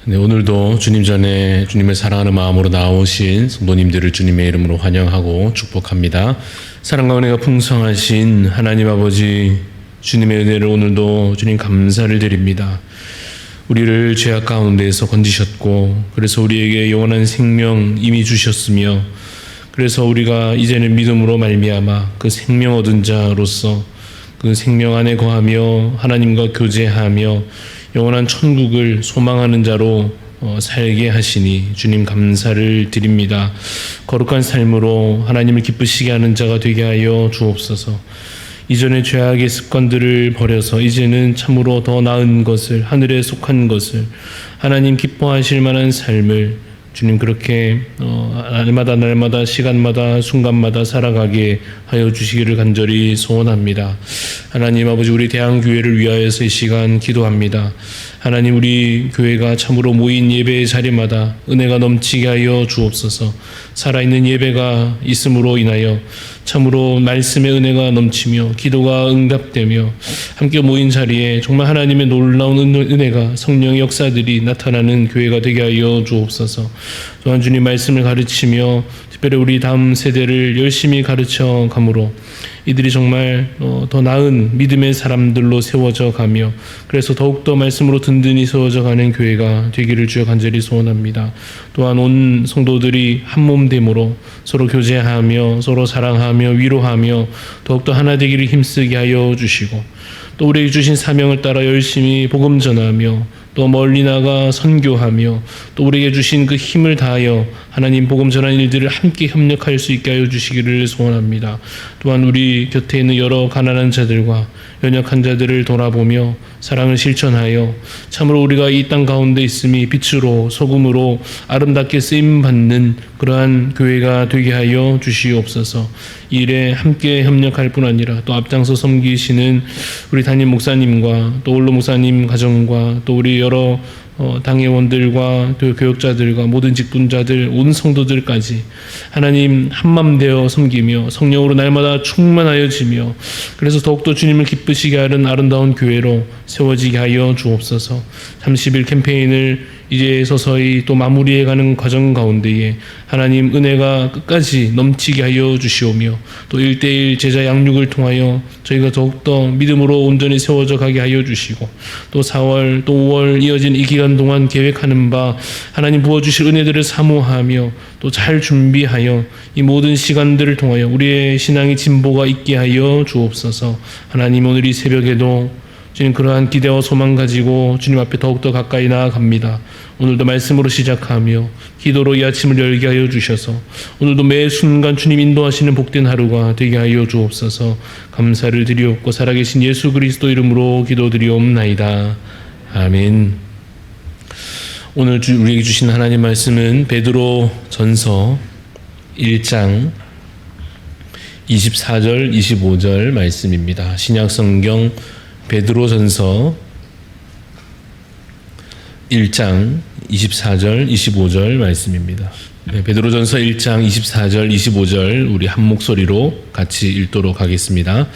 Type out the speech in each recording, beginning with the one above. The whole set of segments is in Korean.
네, 오늘도 주님 전에 주님을 사랑하는 마음으로 나오신 성도님들을 주님의 이름으로 환영하고 축복합니다. 사랑과 은혜가 풍성하신 하나님 아버지, 주님의 은혜를 오늘도 주님 감사를 드립니다. 우리를 죄악 가운데에서 건지셨고, 그래서 우리에게 영원한 생명 이미 주셨으며, 그래서 우리가 이제는 믿음으로 말미암아 그 생명 얻은 자로서 그 생명 안에 거하며 하나님과 교제하며 영원한 천국을 소망하는 자로 살게 하시니 주님 감사를 드립니다. 거룩한 삶으로 하나님을 기쁘시게 하는 자가 되게 하여 주옵소서. 이전의 죄악의 습관들을 버려서 이제는 참으로 더 나은 것을, 하늘에 속한 것을, 하나님 기뻐하실 만한 삶을 주님 그렇게 날마다 시간마다 순간마다 살아가게 하여 주시기를 간절히 소원합니다. 하나님 아버지, 우리 대한교회를 위하여서 이 시간 기도합니다. 하나님, 우리 교회가 참으로 모인 예배의 자리마다 은혜가 넘치게 하여 주옵소서. 살아있는 예배가 있음으로 인하여 참으로 말씀의 은혜가 넘치며 기도가 응답되며 함께 모인 자리에 정말 하나님의 놀라운 은혜가, 성령의 역사들이 나타나는 교회가 되게 하여 주옵소서. 또한 주님 말씀을 가르치며 특별히 우리 다음 세대를 열심히 가르쳐 가므로 이들이 정말 더 나은 믿음의 사람들로 세워져 가며, 그래서 더욱더 말씀으로 든든히 세워져 가는 교회가 되기를 주여 간절히 소원합니다. 또한 온 성도들이 한몸됨으로 서로 교제하며 서로 사랑하며 위로하며 더욱더 하나 되기를 힘쓰게 하여 주시고, 또 우리에게 주신 사명을 따라 열심히 복음 전하며 또 멀리 나가 선교하며 또 우리에게 주신 그 힘을 다하여 하나님 복음 전하는 일들을 함께 협력할 수 있게 하여 주시기를 소원합니다. 또한 우리 곁에 있는 여러 가난한 자들과 연약한 자들을 돌아보며 사랑을 실천하여 참으로 우리가 이 땅 가운데 있음이 빛으로 소금으로 아름답게 쓰임받는 그러한 교회가 되게 하여 주시옵소서. 이 일에 함께 협력할 뿐 아니라 또 앞장서 섬기시는 우리 담임 목사님과 또 올로 목사님 가정과 또 우리 여러 당회원들과 또 교역자들과 모든 직분자들, 온 성도들까지 하나님 한맘 되어 섬기며 성령으로 날마다 충만하여지며, 그래서 더욱더 주님을 기쁘시게 하는 아름다운 교회로 세워지게 하여 주옵소서. 30일 캠페인을 이제 서서히 또 마무리해가는 과정 가운데에 하나님 은혜가 끝까지 넘치게 하여 주시오며, 또 1:1 제자 양육을 통하여 저희가 더욱더 믿음으로 온전히 세워져 가게 하여 주시고, 또 4월 또 5월 이어진 이 기간 동안 계획하는 바 하나님 부어주실 은혜들을 사모하며 또 잘 준비하여 이 모든 시간들을 통하여 우리의 신앙의 진보가 있게 하여 주옵소서. 하나님, 오늘 이 새벽에도 주님 그러한 기대와 소망 가지고 주님 앞에 더욱더 가까이 나아갑니다. 오늘도 말씀으로 시작하며 기도로 이 아침을 열게 하여 주셔서 오늘도 매 순간 주님 인도하시는 복된 하루가 되게 하여 주옵소서. 감사를 드리옵고 살아계신 예수 그리스도 이름으로 기도드리옵나이다. 아멘. 오늘 우리에게 주신 하나님 말씀은 베드로 전서 1장 24절 25절 말씀입니다. 신약성경 베드로 전서 1장 24절 25절 말씀입니다. 베드로 전서 1장 24절 25절 우리 한 목소리로 같이 읽도록 하겠습니다.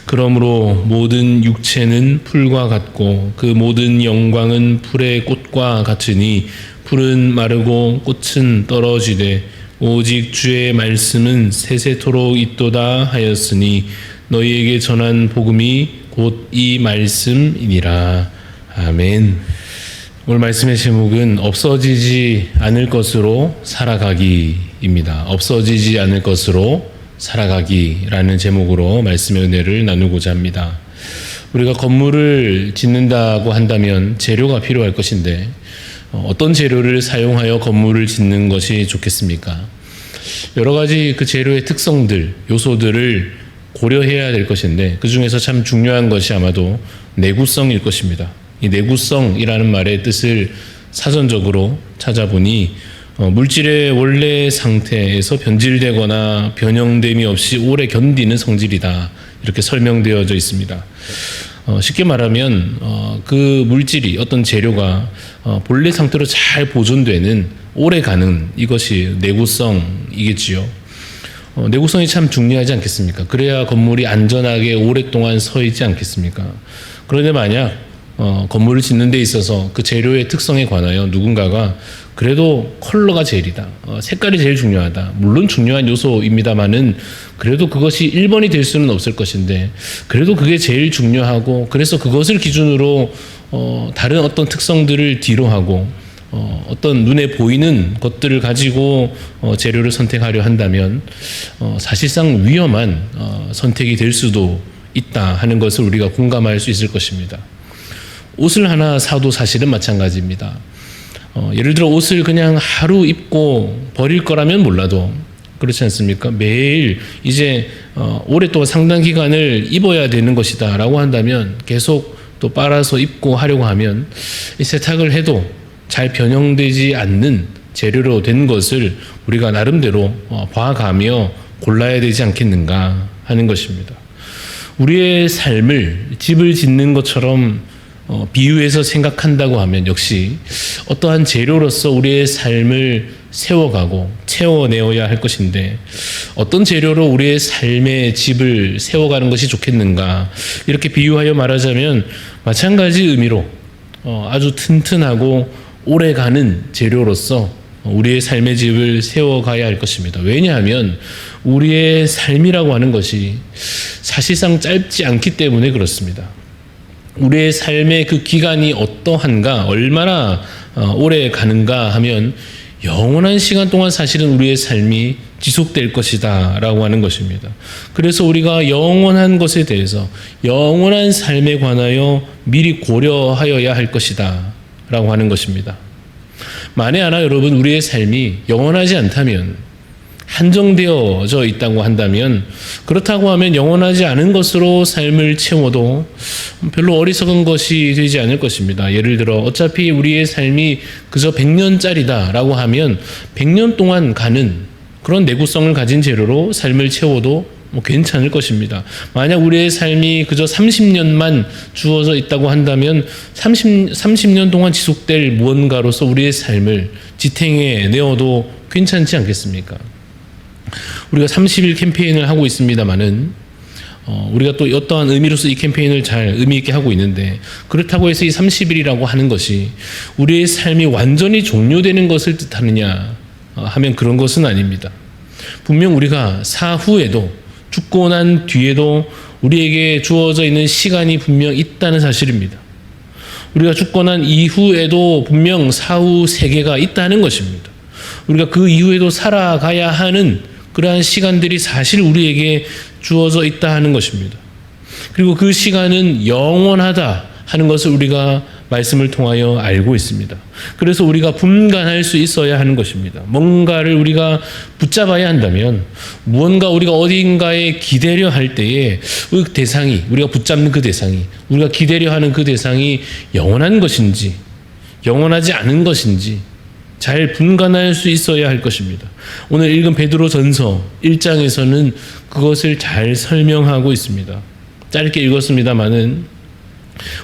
그러므로 모든 육체는 풀과 같고 그 모든 영광은 풀의 꽃과 같으니 풀은 마르고 꽃은 떨어지되 오직 주의 말씀은 세세토록 있도다 하였으니 너희에게 전한 복음이 곧 이 말씀이니라. 아멘. 오늘 말씀의 제목은 없어지지 않을 것으로 살아가기입니다. 없어지지 않을 것으로 살아가기라는 제목으로 말씀의 은혜를 나누고자 합니다. 우리가 건물을 짓는다고 한다면 재료가 필요할 것인데 어떤 재료를 사용하여 건물을 짓는 것이 좋겠습니까? 여러 가지 그 재료의 특성들, 요소들을 고려해야 될 것인데 그 중에서 참 중요한 것이 아마도 내구성일 것입니다. 이 내구성이라는 말의 뜻을 사전적으로 찾아보니 물질의 원래 상태에서 변질되거나 변형됨이 없이 오래 견디는 성질이다, 이렇게 설명되어져 있습니다. 쉽게 말하면 그 물질이, 어떤 재료가 본래 상태로 잘 보존되는, 오래 가는, 이것이 내구성이겠지요. 내구성이 참 중요하지 않겠습니까? 그래야 건물이 안전하게 오랫동안 서 있지 않겠습니까? 그런데 만약 건물을 짓는 데 있어서 그 재료의 특성에 관하여 누군가가 그래도 컬러가 제일이다. 색깔이 제일 중요하다. 물론 중요한 요소입니다만은 그래도 그것이 1번이 될 수는 없을 것인데 그래도 그게 제일 중요하고 그래서 그것을 기준으로 다른 어떤 특성들을 뒤로 하고 어떤 눈에 보이는 것들을 가지고 재료를 선택하려 한다면 사실상 위험한 선택이 될 수도 있다 하는 것을 우리가 공감할 수 있을 것입니다. 옷을 하나 사도 사실은 마찬가지입니다. 예를 들어 옷을 그냥 하루 입고 버릴 거라면 몰라도 그렇지 않습니까? 매일 이제 오랫동안 상당 기간을 입어야 되는 것이다 라고 한다면 계속 또 빨아서 입고 하려고 하면 이 세탁을 해도 잘 변형되지 않는 재료로 된 것을 우리가 나름대로 봐가며 골라야 되지 않겠는가 하는 것입니다. 우리의 삶을 집을 짓는 것처럼 비유해서 생각한다고 하면 역시 어떠한 재료로서 우리의 삶을 세워가고 채워내어야 할 것인데 어떤 재료로 우리의 삶의 집을 세워가는 것이 좋겠는가 이렇게 비유하여 말하자면 마찬가지 의미로 아주 튼튼하고 오래가는 재료로서 우리의 삶의 집을 세워가야 할 것입니다. 왜냐하면 우리의 삶이라고 하는 것이 사실상 짧지 않기 때문에 그렇습니다. 우리의 삶의 그 기간이 어떠한가, 얼마나 오래 가는가 하면 영원한 시간 동안 사실은 우리의 삶이 지속될 것이다 라고 하는 것입니다. 그래서 우리가 영원한 것에 대해서 영원한 삶에 관하여 미리 고려하여야 할 것이다 라고 하는 것입니다. 만에 하나 여러분 우리의 삶이 영원하지 않다면 한정되어져 있다고 한다면 그렇다고 하면 영원하지 않은 것으로 삶을 채워도 별로 어리석은 것이 되지 않을 것입니다. 예를 들어 어차피 우리의 삶이 그저 100년짜리다 라고 하면 100년 동안 가는 그런 내구성을 가진 재료로 삶을 채워도 괜찮을 것입니다. 만약 우리의 삶이 그저 30년만 주어져 있다고 한다면 30년 동안 지속될 무언가로서 우리의 삶을 지탱해 내어도 괜찮지 않겠습니까? 우리가 30일 캠페인을 하고 있습니다만은 우리가 또 어떠한 의미로서 이 캠페인을 잘 의미 있게 하고 있는데 그렇다고 해서 이 30일이라고 하는 것이 우리의 삶이 완전히 종료되는 것을 뜻하느냐 하면 그런 것은 아닙니다. 분명 우리가 사후에도 죽고 난 뒤에도 우리에게 주어져 있는 시간이 분명 있다는 사실입니다. 우리가 죽고 난 이후에도 분명 사후 세계가 있다는 것입니다. 우리가 그 이후에도 살아가야 하는 그러한 시간들이 사실 우리에게 주어져 있다 하는 것입니다. 그리고 그 시간은 영원하다 하는 것을 우리가 말씀을 통하여 알고 있습니다. 그래서 우리가 분간할 수 있어야 하는 것입니다. 뭔가를 우리가 붙잡아야 한다면 무언가 우리가 어딘가에 기대려 할 때에 그 대상이 우리가 붙잡는 그 대상이 우리가 기대려 하는 그 대상이 영원한 것인지 영원하지 않은 것인지 잘 분간할 수 있어야 할 것입니다. 오늘 읽은 베드로전서 1장에서는 그것을 잘 설명하고 있습니다. 짧게 읽었습니다마는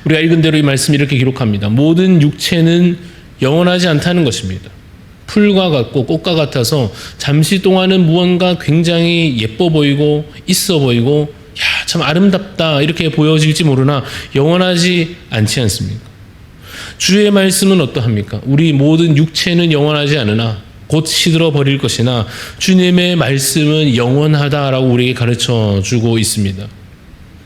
우리가 읽은 대로 이 말씀이 이렇게 기록합니다. 모든 육체는 영원하지 않다는 것입니다. 풀과 같고 꽃과 같아서 잠시 동안은 무언가 굉장히 예뻐 보이고 있어 보이고 야, 참 아름답다 이렇게 보여질지 모르나 영원하지 않지 않습니까? 주의 말씀은 어떠합니까? 우리 모든 육체는 영원하지 않으나 곧 시들어 버릴 것이나 주님의 말씀은 영원하다라고 우리에게 가르쳐 주고 있습니다.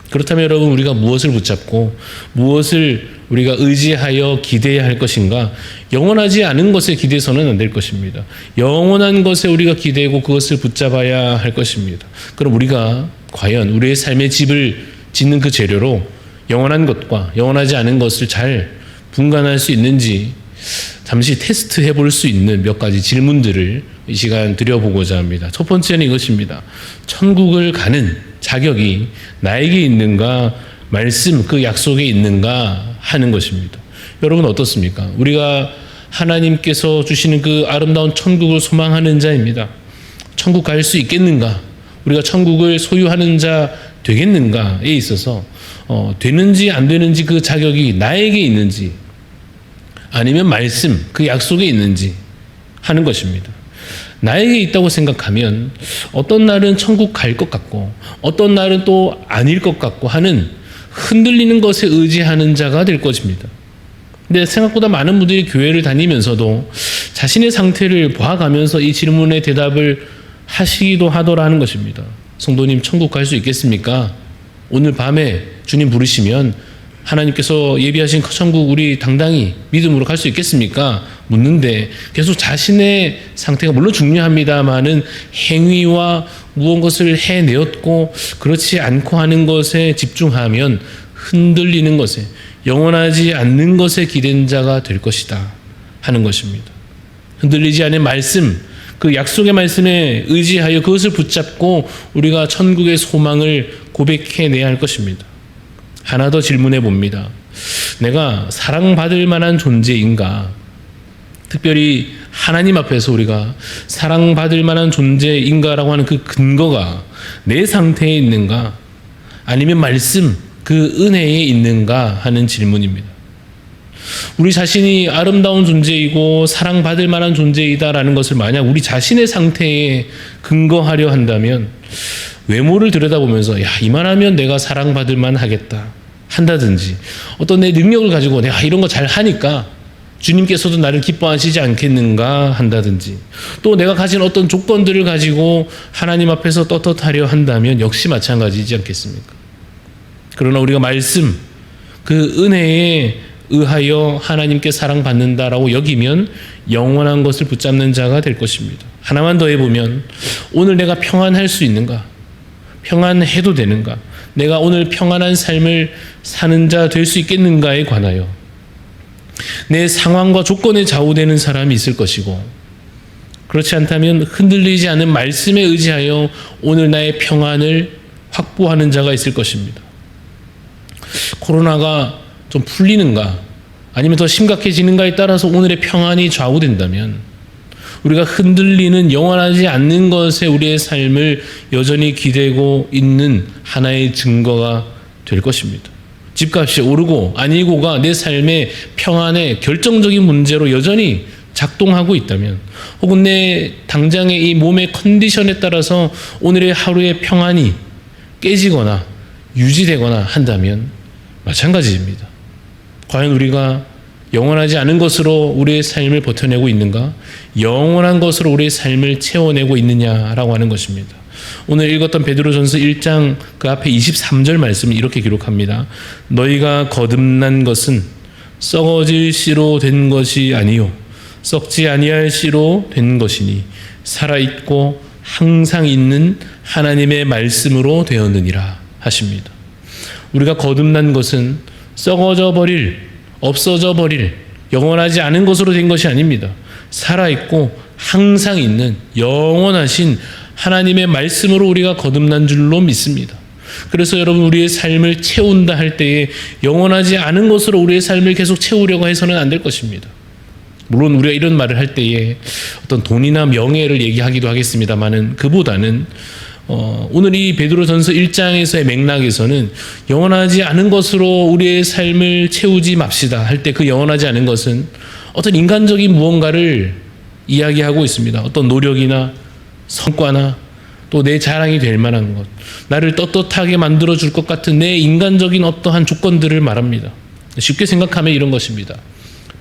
그렇다면 여러분 우리가 무엇을 붙잡고 무엇을 우리가 의지하여 기대해야 할 것인가? 영원하지 않은 것에 기대서는 안 될 것입니다. 영원한 것에 우리가 기대고 그것을 붙잡아야 할 것입니다. 그럼 우리가 과연 우리의 삶의 집을 짓는 그 재료로 영원한 것과 영원하지 않은 것을 잘 분간할 수 있는지 잠시 테스트해 볼 수 있는 몇 가지 질문들을 이 시간 드려보고자 합니다. 첫 번째는 이것입니다. 천국을 가는 자격이 나에게 있는가, 말씀 그 약속에 있는가 하는 것입니다. 여러분 어떻습니까? 우리가 하나님께서 주시는 그 아름다운 천국을 소망하는 자입니다. 천국 갈 수 있겠는가? 우리가 천국을 소유하는 자 되겠는가에 있어서 되는지 안 되는지 그 자격이 나에게 있는지 아니면 말씀 그 약속에 있는지 하는 것입니다. 나에게 있다고 생각하면 어떤 날은 천국 갈 것 같고 어떤 날은 또 아닐 것 같고 하는 흔들리는 것에 의지하는 자가 될 것입니다. 근데 생각보다 많은 분들이 교회를 다니면서도 자신의 상태를 봐가면서 이 질문에 대답을 하시기도 하더라는 것입니다. 성도님, 천국 갈 수 있겠습니까? 오늘 밤에 주님 부르시면 하나님께서 예비하신 천국 우리 당당히 믿음으로 갈 수 있겠습니까? 묻는데 계속 자신의 상태가 물론 중요합니다마는 행위와 무엇을 해내었고 그렇지 않고 하는 것에 집중하면 흔들리는 것에, 영원하지 않는 것에 기댄 자가 될 것이다 하는 것입니다. 흔들리지 않은 말씀, 그 약속의 말씀에 의지하여 그것을 붙잡고 우리가 천국의 소망을 고백해내야 할 것입니다. 하나 더 질문해 봅니다. 내가 사랑받을 만한 존재인가? 특별히 하나님 앞에서 우리가 사랑받을 만한 존재인가라고 하는 그 근거가 내 상태에 있는가? 아니면 말씀, 그 은혜에 있는가 하는 질문입니다. 우리 자신이 아름다운 존재이고 사랑받을 만한 존재이다라는 것을 만약 우리 자신의 상태에 근거하려 한다면 외모를 들여다보면서 이만하면 내가 사랑받을 만하겠다 한다든지, 어떤 내 능력을 가지고 내가 이런 거 잘 하니까 주님께서도 나를 기뻐하시지 않겠는가 한다든지, 또 내가 가진 어떤 조건들을 가지고 하나님 앞에서 떳떳하려 한다면 역시 마찬가지지 않겠습니까? 그러나 우리가 말씀, 그 은혜에 의하여 하나님께 사랑받는다라고 여기면 영원한 것을 붙잡는 자가 될 것입니다. 하나만 더 해보면 오늘 내가 평안할 수 있는가? 평안해도 되는가? 내가 오늘 평안한 삶을 사는 자 될 수 있겠는가에 관하여 내 상황과 조건에 좌우되는 사람이 있을 것이고, 그렇지 않다면 흔들리지 않은 말씀에 의지하여 오늘 나의 평안을 확보하는 자가 있을 것입니다. 코로나가 좀 풀리는가 아니면 더 심각해지는가에 따라서 오늘의 평안이 좌우된다면 우리가 흔들리는 영원하지 않는 것에 우리의 삶을 여전히 기대고 있는 하나의 증거가 될 것입니다. 집값이 오르고 아니고가 내 삶의 평안의 결정적인 문제로 여전히 작동하고 있다면, 혹은 내 당장의 이 몸의 컨디션에 따라서 오늘의 하루의 평안이 깨지거나 유지되거나 한다면 마찬가지입니다. 과연 우리가 영원하지 않은 것으로 우리의 삶을 버텨내고 있는가? 영원한 것으로 우리의 삶을 채워내고 있느냐라고 하는 것입니다. 오늘 읽었던 베드로전서 1장 그 앞에 23절 말씀을 이렇게 기록합니다. 너희가 거듭난 것은 썩어질 씨로 된 것이 아니요 썩지 아니할 씨로 된 것이니 살아있고 항상 있는 하나님의 말씀으로 되었느니라 하십니다. 우리가 거듭난 것은 썩어져 버릴, 없어져 버릴, 영원하지 않은 것으로 된 것이 아닙니다. 살아있고 항상 있는 영원하신 하나님의 말씀으로 우리가 거듭난 줄로 믿습니다. 그래서 여러분, 우리의 삶을 채운다 할 때에 영원하지 않은 것으로 우리의 삶을 계속 채우려고 해서는 안 될 것입니다. 물론 우리가 이런 말을 할 때에 어떤 돈이나 명예를 얘기하기도 하겠습니다만은 그보다는 오늘 이 베드로전서 1장에서의 맥락에서는 영원하지 않은 것으로 우리의 삶을 채우지 맙시다 할 때 그 영원하지 않은 것은 어떤 인간적인 무언가를 이야기하고 있습니다. 어떤 노력이나 성과나 또 내 자랑이 될 만한 것, 나를 떳떳하게 만들어줄 것 같은 내 인간적인 어떠한 조건들을 말합니다. 쉽게 생각하면 이런 것입니다.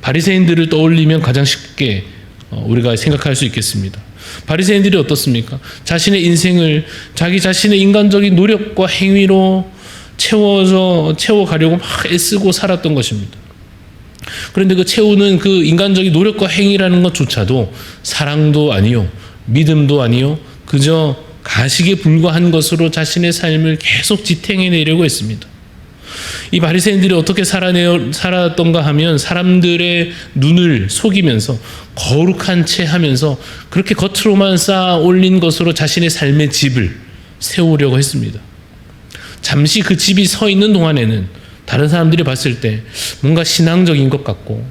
바리새인들을 떠올리면 가장 쉽게 우리가 생각할 수 있겠습니다. 바리새인들이 어떻습니까? 자신의 인생을 자기 자신의 인간적인 노력과 행위로 채워가려고 막 애쓰고 살았던 것입니다. 그런데 그 채우는 그 인간적인 노력과 행위라는 것조차도 사랑도 아니요, 믿음도 아니요, 그저 가식에 불과한 것으로 자신의 삶을 계속 지탱해내려고 했습니다. 이 바리새인들이 어떻게 살았던가 하면 사람들의 눈을 속이면서 거룩한 채 하면서 그렇게 겉으로만 쌓아 올린 것으로 자신의 삶의 집을 세우려고 했습니다. 잠시 그 집이 서 있는 동안에는 다른 사람들이 봤을 때 뭔가 신앙적인 것 같고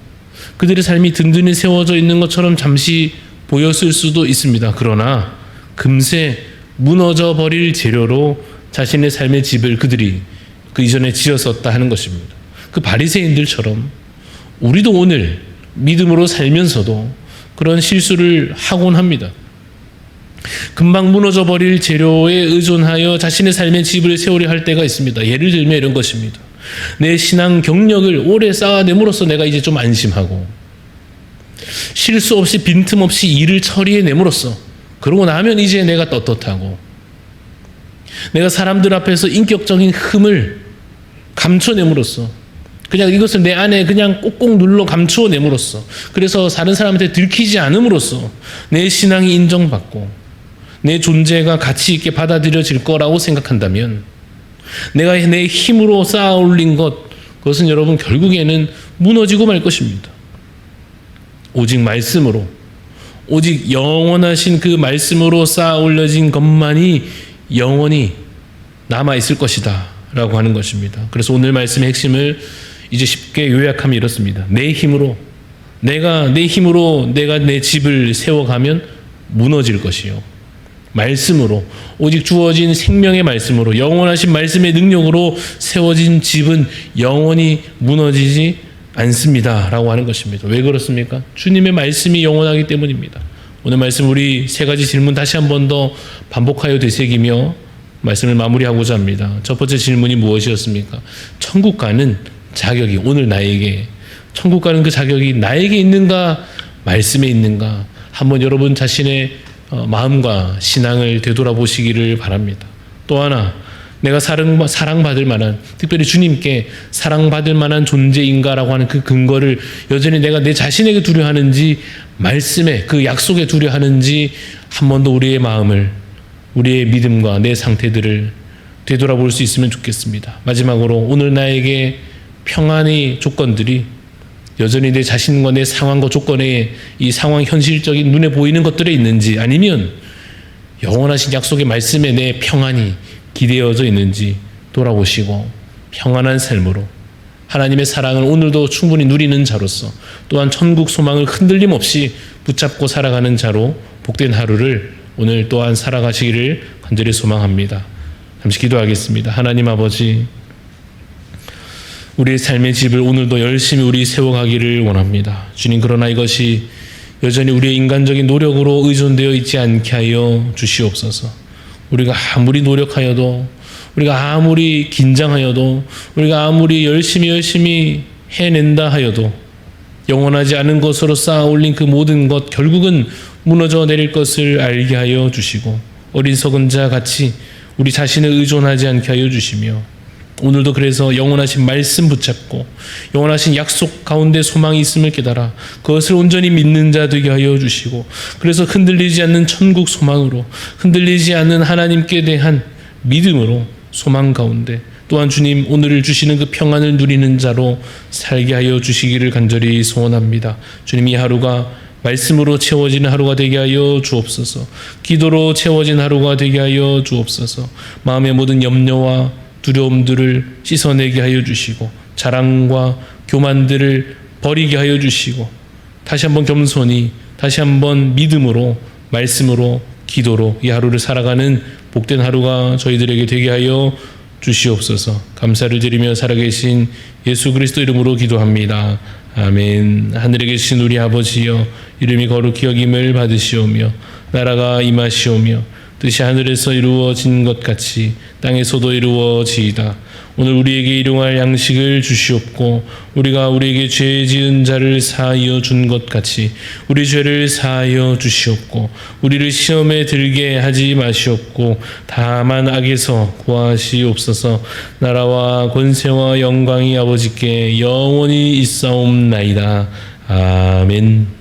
그들의 삶이 든든히 세워져 있는 것처럼 잠시 보였을 수도 있습니다. 그러나 금세 무너져 버릴 재료로 자신의 삶의 집을 그들이 그 이전에 지었었다 하는 것입니다. 그 바리새인들처럼 우리도 오늘 믿음으로 살면서도 그런 실수를 하곤 합니다. 금방 무너져 버릴 재료에 의존하여 자신의 삶의 집을 세우려 할 때가 있습니다. 예를 들면 이런 것입니다. 내 신앙 경력을 오래 쌓아냄으로써 내가 이제 좀 안심하고, 실수 없이 빈틈없이 일을 처리해냄으로써, 그러고 나면 이제 내가 떳떳하고, 내가 사람들 앞에서 인격적인 흠을 감춰냄으로써, 그냥 이것을 내 안에 그냥 꼭꼭 눌러 감추어냄으로써, 그래서 다른 사람한테 들키지 않음으로써 내 신앙이 인정받고 내 존재가 가치 있게 받아들여질 거라고 생각한다면, 내가 내 힘으로 쌓아 올린 그것은 여러분 결국에는 무너지고 말 것입니다. 오직 말씀으로, 오직 영원하신 그 말씀으로 쌓아 올려진 것만이 영원히 남아있을 것이다 라고 하는 것입니다. 그래서 오늘 말씀의 핵심을 이제 쉽게 요약하면 이렇습니다. 내 힘으로 내가 내 집을 세워가면 무너질 것이요, 말씀으로, 오직 주어진 생명의 말씀으로, 영원하신 말씀의 능력으로 세워진 집은 영원히 무너지지 않습니다 라고 하는 것입니다. 왜 그렇습니까? 주님의 말씀이 영원하기 때문입니다. 오늘 말씀 우리 세 가지 질문 다시 한 번 더 반복하여 되새기며 말씀을 마무리하고자 합니다. 첫 번째 질문이 무엇이었습니까? 천국 가는 자격이, 오늘 나에게 천국 가는 그 자격이 나에게 있는가, 말씀에 있는가, 한번 여러분 자신의 마음과 신앙을 되돌아보시기를 바랍니다. 또 하나, 내가 사랑받을 만한, 특별히 주님께 사랑받을 만한 존재인가라고 하는 그 근거를 여전히 내가 내 자신에게 두려워하는지, 말씀에 그 약속에 두려워하는지 한 번 더 우리의 마음을, 우리의 믿음과 내 상태들을 되돌아볼 수 있으면 좋겠습니다. 마지막으로, 오늘 나에게 평안의 조건들이 여전히 내 자신과 내 상황과 조건에, 이 상황 현실적인 눈에 보이는 것들에 있는지, 아니면 영원하신 약속의 말씀에 내 평안이 기대어져 있는지 돌아보시고, 평안한 삶으로 하나님의 사랑을 오늘도 충분히 누리는 자로서, 또한 천국 소망을 흔들림 없이 붙잡고 살아가는 자로 복된 하루를 오늘 또한 살아가시기를 간절히 소망합니다. 잠시 기도하겠습니다. 하나님 아버지, 우리의 삶의 집을 오늘도 열심히 우리 세워가기를 원합니다. 주님, 그러나 이것이 여전히 우리의 인간적인 노력으로 의존되어 있지 않게 하여 주시옵소서. 우리가 아무리 노력하여도, 우리가 아무리 긴장하여도, 우리가 아무리 열심히 해낸다 하여도 영원하지 않은 것으로 쌓아 올린 그 모든 것 결국은 무너져 내릴 것을 알게 하여 주시고, 어리석은 자 같이 우리 자신을 의존하지 않게 하여 주시며, 오늘도 그래서 영원하신 말씀 붙잡고 영원하신 약속 가운데 소망이 있음을 깨달아 그것을 온전히 믿는 자 되게 하여 주시고, 그래서 흔들리지 않는 천국 소망으로, 흔들리지 않는 하나님께 대한 믿음으로 소망 가운데, 또한 주님 오늘 주시는 그 평안을 누리는 자로 살게 하여 주시기를 간절히 소원합니다. 주님, 이 하루가 말씀으로 채워지는 하루가 되게 하여 주옵소서. 기도로 채워진 하루가 되게 하여 주옵소서. 마음의 모든 염려와 두려움들을 씻어내게 하여 주시고, 자랑과 교만들을 버리게 하여 주시고, 다시 한번 겸손히, 다시 한번 믿음으로, 말씀으로, 기도로 이 하루를 살아가는 복된 하루가 저희들에게 되게 하여 주시옵소서. 감사를 드리며 살아계신 예수 그리스도 이름으로 기도합니다. 아멘. 하늘에 계신 우리 아버지여, 이름이 거룩히 여김을 받으시오며 나라가 임하시오며 뜻이 하늘에서 이루어진 것 같이 땅에서도 이루어지이다. 오늘 우리에게 일용할 양식을 주시옵고, 우리가 우리에게 죄 지은 자를 사하여 준 것 같이 우리 죄를 사하여 주시옵고, 우리를 시험에 들게 하지 마시옵고 다만 악에서 구하시옵소서. 나라와 권세와 영광이 아버지께 영원히 있사옵나이다. 아멘.